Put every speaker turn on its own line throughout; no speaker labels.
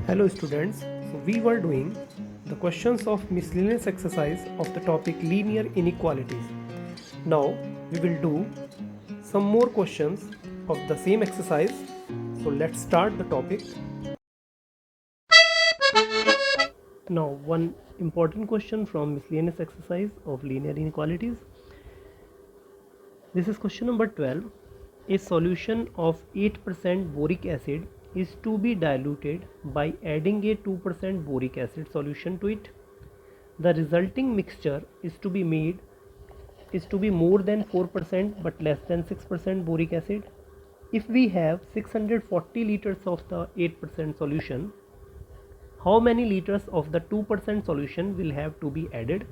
Hello students, so we were doing the questions of miscellaneous exercise of the topic linear inequalities. Now we will do some more questions of the same exercise. So let's start the topic. Now one important question from miscellaneous exercise of linear inequalities. This is question number 12. A solution of 8% boric acid is to be diluted by adding a 2% boric acid solution to it. The resulting mixture is to be more than 4% but less than 6% boric acid. If we have 640 liters of the 8% solution, how many liters of the 2% solution will have to be added?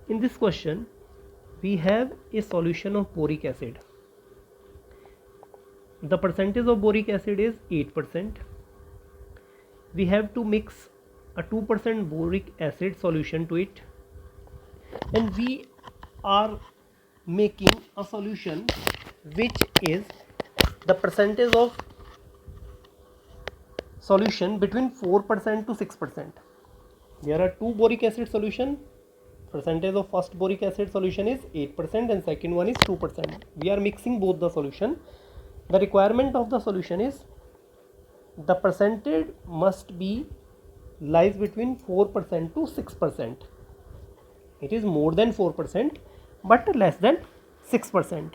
In this question, we have a solution of boric acid. The percentage of boric acid is 8%. We have to mix a 2% boric acid solution to it, and we are making a solution which is the percentage of solution between 4% to 6%. There are two boric acid solution. Percentage of first boric acid solution is 8% and second one is 2%. We are mixing both the solution. The requirement of the solution is the percentage must be lies between 4% to 6%. It is more than 4% but less than 6%.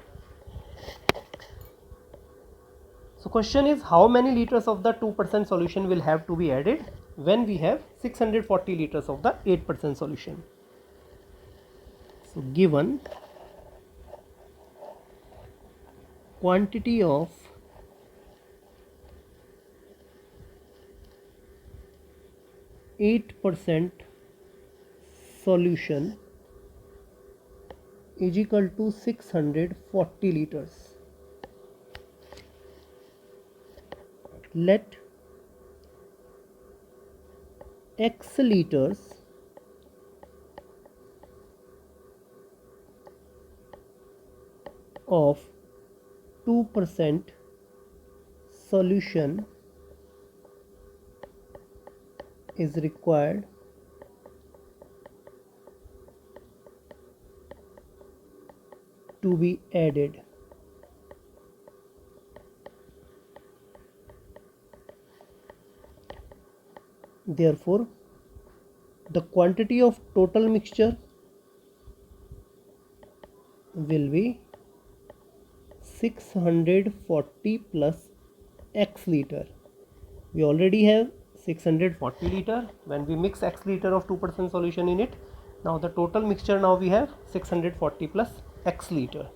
So question is, how many liters of the 2% solution will have to be added when we have 640 liters of the 8% solution. So given quantity of %8 solution is equal to 640 liters. Let X liters of 2% solution is required to be added. Therefore, the quantity of total mixture will be 640 plus X liter. We already have 640 liter. When we mix X liter of 2% solution in it, now the total mixture now we have 640 plus X liter.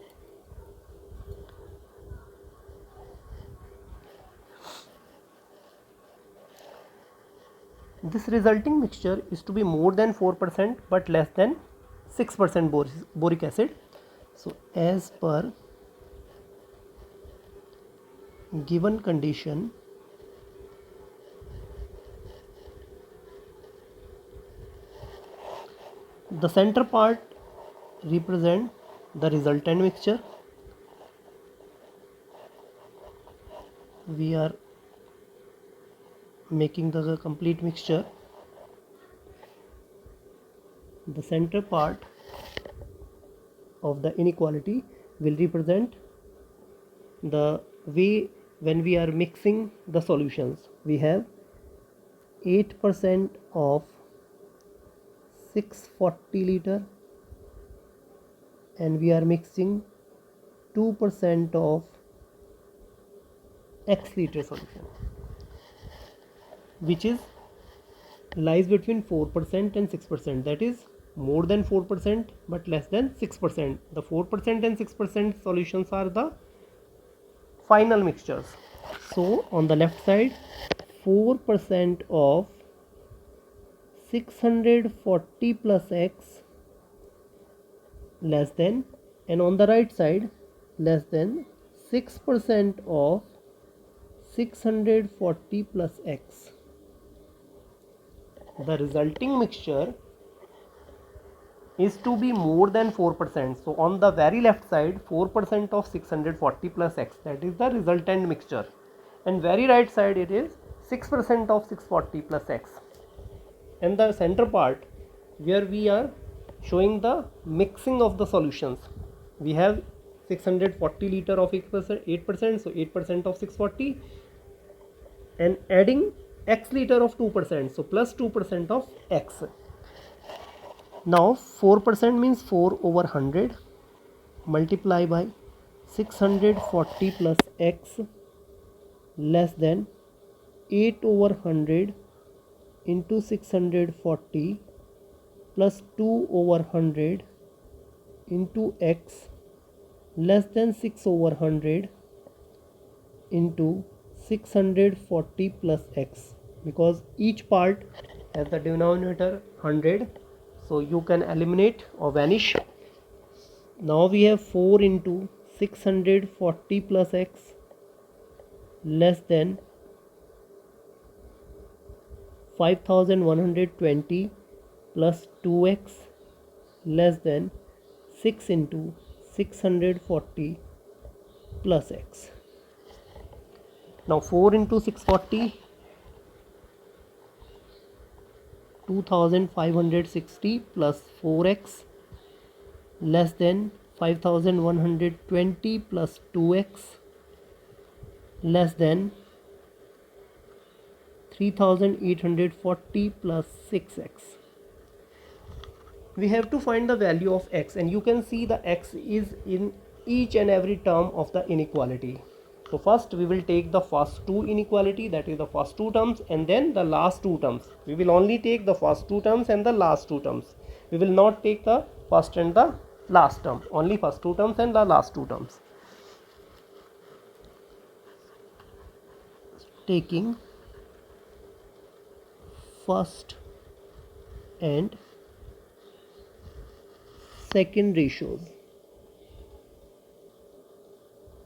This resulting mixture is to be more than 4% but less than 6% boric acid. So as per given condition, the center part represent the resultant mixture. We are making the complete mixture. The center part of the inequality will represent the way when we are mixing the solutions. We have 8% of 640 liter and we are mixing 2% of X liter solution, which is lies between 4% and 6%. That is more than 4% but less than 6%. The 4% and 6% solutions are the final mixtures. So on the left side, 4% of 640 plus X less than, and on the right side less than 6% of 640 plus X. The resulting mixture is to be more than 4%. So on the very left side, 4% of 640 plus X, that is the resultant mixture, and very right side it is 6% of 640 plus x, and the center part where we are showing the mixing of the solutions. We have 640 liter of 8%, so 8% of 640, and adding x liter of 2%, so plus 2% of x. Now 4% means 4 over 100 multiply by 640 plus x less than 8 over 100 into 640 plus 2 over 100 into x less than 6 over 100 into 640 plus x, because each part has the denominator 100, so you can eliminate or vanish. Now we have 4 into 640 plus x less than 5120 plus 2x less than 6 into 640 plus x. Now 4 into 640, 2560 plus 4x less than 5120 plus 2x less than 3840 plus 6x. We have to find the value of x, and you can see the x is in each and every term of the inequality. So first we will take the first two inequality, that is the first two terms, and then the last two terms. We will only take the first two terms and the last two terms. We will not take the first and the last term, only first two terms and the last two terms. Taking first and second ratios,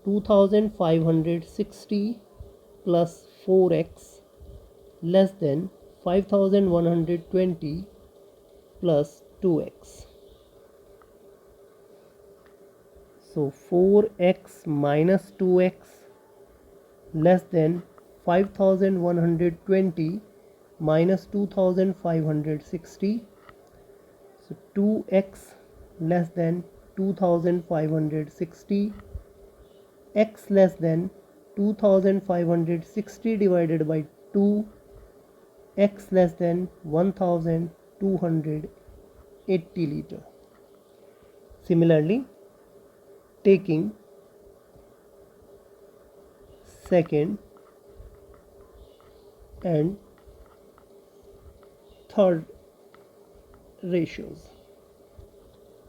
2560 plus 4x less than 5120 plus 2x. So 4x minus 2x less than 5120 minus 2560. So 2x less than 2560, x less than 2560 divided by 2, x less than 1280 liter. Similarly, taking second and third ratios.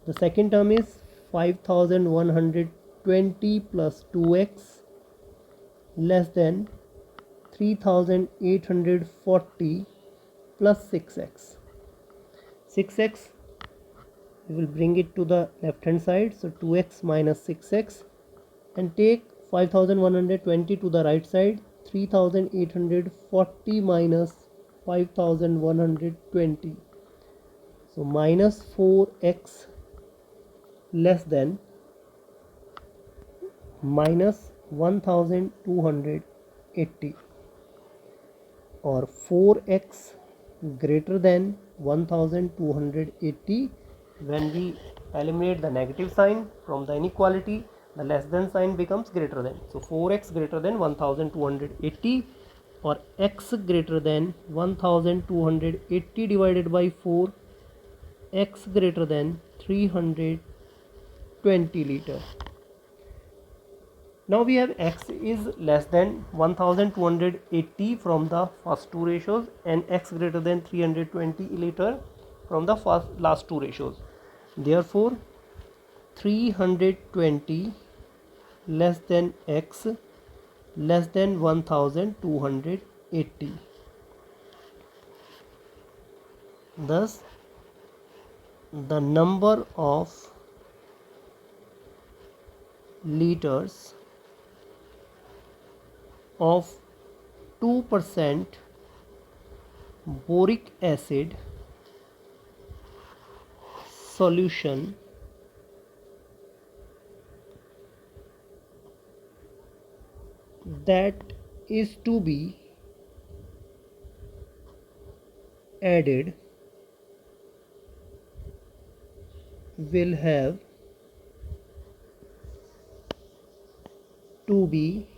The second term is 5120 plus 2x less than 3840 plus 6x. 6x, we will bring it to the left hand side, so 2x minus 6x, and take 5120 to the right side, 3840 minus 5120, so minus 4x less than minus 1280, or 4x greater than 1280. When we eliminate the negative sign from the inequality, the less than sign becomes greater than. So 4x greater than 1280, or x greater than 1280 divided by 4, x greater than 320 liter. Now we have x is less than 1280 from the first two ratios, and x greater than 320 liter from the last two ratios. Therefore 320 less than x less than 1280. Thus the number of liters of 2% boric acid solution that is to be added will have to be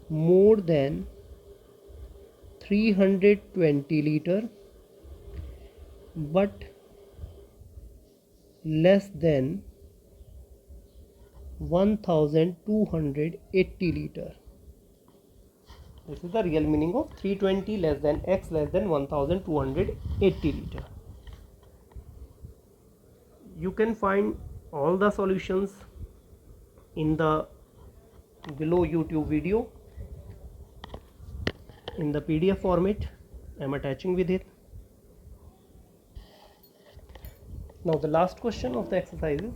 more than 320 liter but less than 1280 liter. This is the real meaning of 320 less than x less than 1280 liter. You can find all the solutions in the below YouTube video in the PDF format. I am attaching with it. Now the last question of the exercise is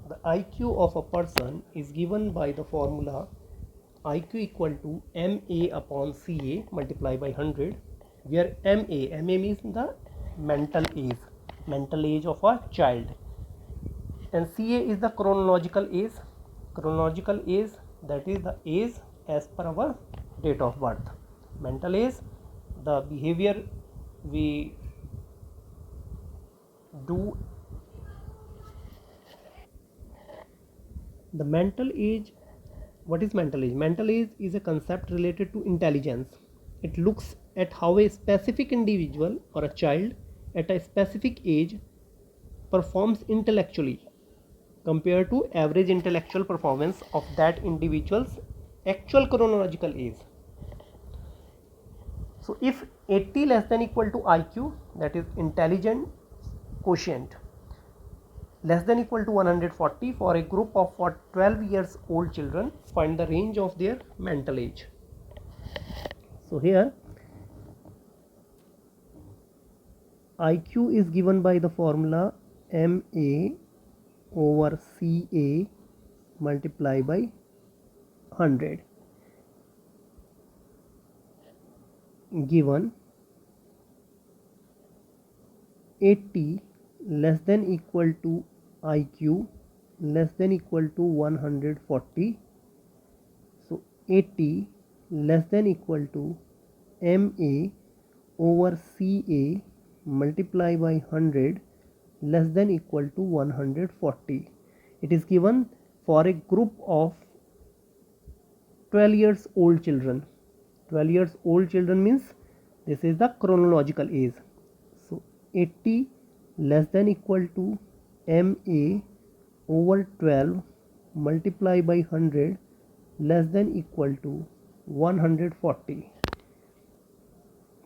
the IQ of a person is given by the formula IQ equal to MA upon CA multiplied by 100, where MA means the mental age of a child, and CA is the chronological age, that is the age as per our date of birth. Mental age, the behavior we do. The mental age, what is mental age? Mental age is a concept related to intelligence. It looks at how a specific individual or a child at a specific age performs intellectually compared to average intellectual performance of that individual's actual chronological age. So if 80 less than equal to IQ, that is intelligent quotient, less than equal to 140 for a group of 12 years old children, find the range of their mental age. So here IQ is given by the formula MA over CA multiplied by 100, given 80 less than equal to IQ less than equal to 140. So 80 less than equal to MA over CA multiplied by 100 less than equal to 140. It is given for a group of 12 years old children. 12 years old children means this is the chronological age. So 80 less than equal to MA over 12 multiplied by 100 less than equal to 140,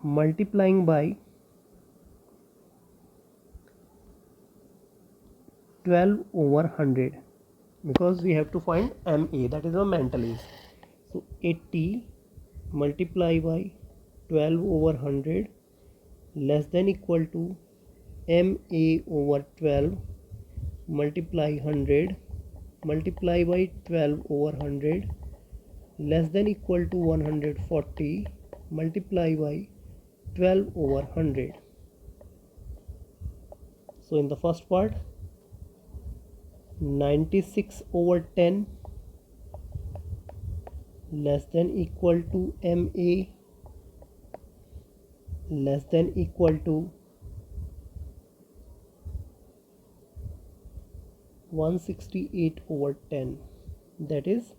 multiplying by 12 over 100, because we have to find MA, that is our mental age. So 80 multiplied by 12 over 100 less than equal to MA over 12 multiply 100 multiply by 12 over 100 less than equal to 140 multiply by 12 over 100. So in the first part, 96 over 10 less than equal to MA less than equal to 168 over 10, that is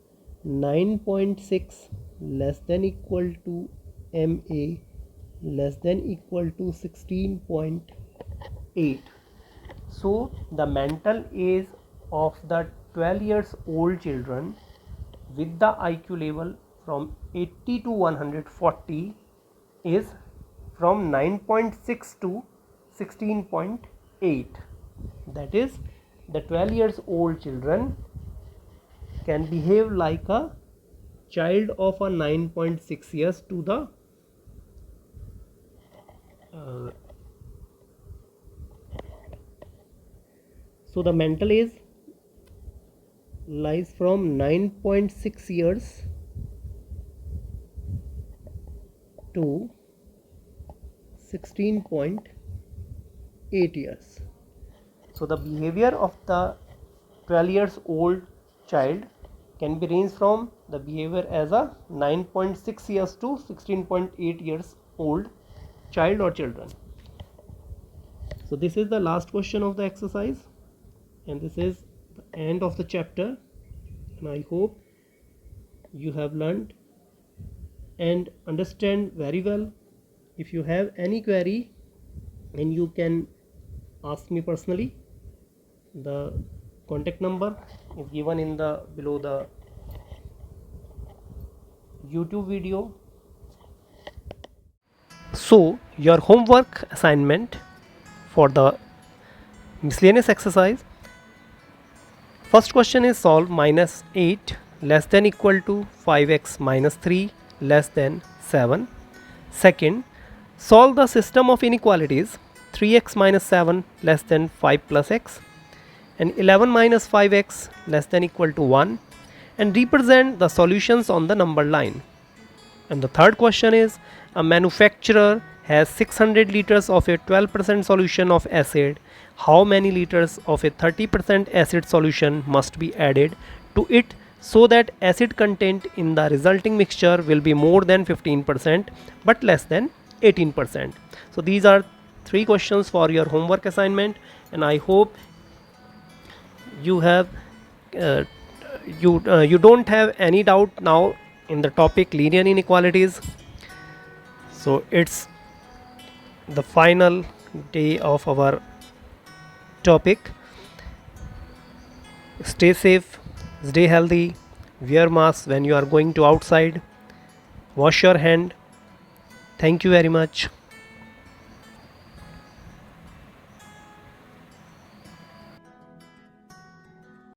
9.6 less than equal to MA less than equal to 16.8. So the mental age of the 12 years old children with the IQ level from 80 to 140 is from 9.6 to 16.8. That is, the 12 years old children can behave like a child of a 9.6 years to the so the mental age lies from 9.6 years to 16.8 years. So the behavior of the 12 years old child can be ranged from the behavior as a 9.6 years to 16.8 years old, child or children. So this is the last question of the exercise, and this is the end of the chapter, and I hope you have learned and understand very well. If you have any query, then you can ask me personally. The contact number is given in the below the YouTube video. So your homework assignment for the miscellaneous exercise, first question is solve minus 8 less than equal to 5x minus 3 less than 7. Second, solve the system of inequalities 3x minus 7 less than 5 plus x and 11 minus 5x less than equal to 1, and represent the solutions on the number line. And the third question is, a manufacturer has 600 liters of a 12% solution of acid. How many liters of a 30% acid solution must be added to it so that acid content in the resulting mixture will be more than 15% but less than 18%? So these are 3 questions for your homework assignment, and I hope you have you don't have any doubt now in the topic linear inequalities. So it's the final day of our topic. Stay safe, stay healthy, wear masks when you are going to outside, wash your hand. Thank you very much.